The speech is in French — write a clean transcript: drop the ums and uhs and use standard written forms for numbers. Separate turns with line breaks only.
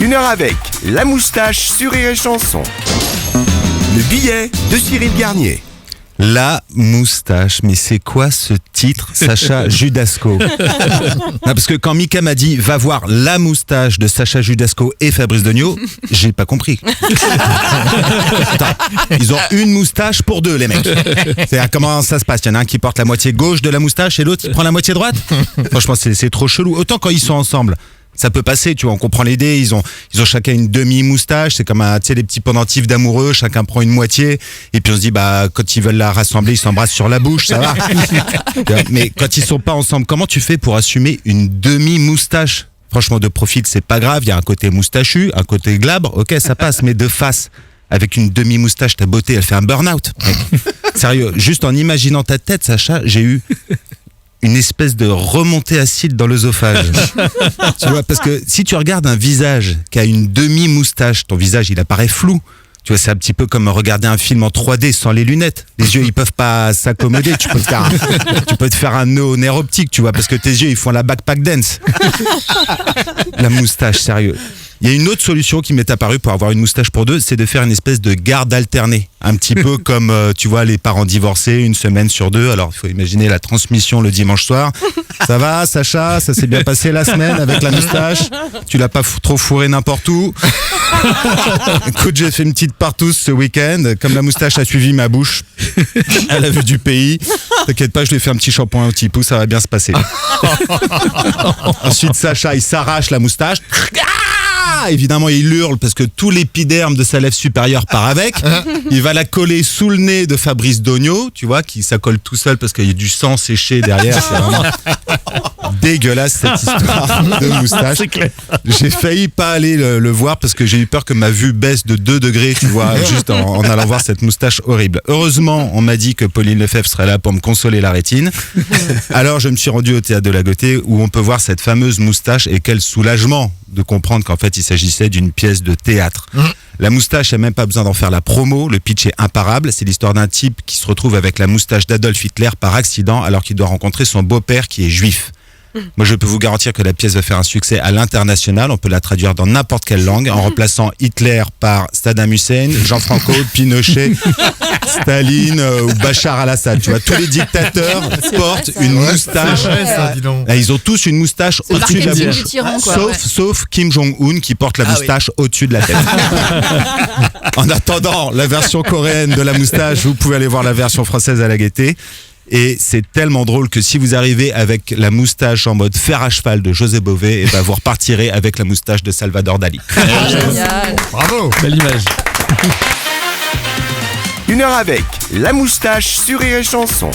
Une heure avec la moustache sur Rire et Chanson. Le billet de Cyril Garnier.
La moustache, mais c'est quoi ce titre, Sacha Judasco? Parce que quand Mika m'a dit va voir la moustache de Sacha Judasco et Fabrice Dognaud, j'ai pas compris. Attends, ils ont une moustache pour deux, les mecs. C'est comment ça se passe? Il y en a un qui porte la moitié gauche de la moustache et l'autre qui prend la moitié droite. Franchement, c'est trop chelou. Autant quand ils sont ensemble, ça peut passer, tu vois, on comprend l'idée, ils ont chacun une demi-moustache, c'est comme tu sais, les petits pendentifs d'amoureux, chacun prend une moitié, et puis on se dit, quand ils veulent la rassembler, ils s'embrassent sur la bouche, ça va. Mais quand ils sont pas ensemble, comment tu fais pour assumer une demi-moustache? Franchement, de profil, c'est pas grave, il y a un côté moustachu, un côté glabre, ok, ça passe, mais de face, avec une demi-moustache, ta beauté, elle fait un burn-out. Sérieux, juste en imaginant ta tête, Sacha, j'ai eu une espèce de remontée acide dans l'œsophage. Tu vois, parce que si tu regardes un visage qui a une demi-moustache, ton visage, il apparaît flou. Tu vois, c'est un petit peu comme regarder un film en 3D sans les lunettes. Les yeux, ils peuvent pas s'accommoder. Tu peux te faire un nœud au nerf optique, tu vois, parce que tes yeux, ils font la backpack dance. La moustache, sérieux. Il y a une autre solution qui m'est apparue pour avoir une moustache pour deux, c'est de faire une espèce de garde alternée. Un petit peu comme, tu vois, les parents divorcés, une semaine sur deux. Alors, il faut imaginer la transmission le dimanche soir. Ça va, Sacha? Ça s'est bien passé la semaine avec la moustache? Tu l'as pas trop fourré n'importe où? Écoute, j'ai fait une petite partouze ce week-end. Comme la moustache a suivi ma bouche, elle a vu du pays. T'inquiète pas, je lui ai fait un petit shampoing au petit pouce, ça va bien se passer. Ensuite, Sacha, il s'arrache la moustache. Évidemment, il hurle parce que tout l'épiderme de sa lèvre supérieure part avec. Il va la coller sous le nez de Fabrice Dognaud, tu vois, qui s'accole tout seul parce qu'il y a du sang séché derrière. C'est vraiment dégueulasse cette histoire de moustache. J'ai failli pas aller le voir parce que j'ai eu peur que ma vue baisse de 2 degrés, tu vois, juste en allant voir cette moustache horrible. Heureusement, on m'a dit que Pauline Lefebvre serait là pour me consoler la rétine. Alors, je me suis rendu au théâtre de la Gaîté où on peut voir cette fameuse moustache et quel soulagement de comprendre qu'en fait, il s'agissait d'une pièce de théâtre. La moustache, il n'y a même pas besoin d'en faire la promo. Le pitch est imparable. C'est l'histoire d'un type qui se retrouve avec la moustache d'Adolf Hitler par accident alors qu'il doit rencontrer son beau-père qui est juif. Moi, je peux vous garantir que la pièce va faire un succès à l'international. On peut la traduire dans n'importe quelle langue en remplaçant Hitler par Saddam Hussein, Jean-Franco, Pinochet, Staline ou Bachar al-Assad. Tu vois, tous les dictateurs portent une moustache. Là, ils ont tous une moustache au-dessus de la bouche, sauf Kim Jong-un qui porte la moustache au-dessus de la tête. En attendant la version coréenne de la moustache, vous pouvez aller voir la version française à la Gaîté. Et c'est tellement drôle que si vous arrivez avec la moustache en mode fer à cheval de José Bové, et vous repartirez avec la moustache de Salvador Dali.
Génial.
Bravo.
Belle image.
Une heure avec la moustache sur Rire et Chanson.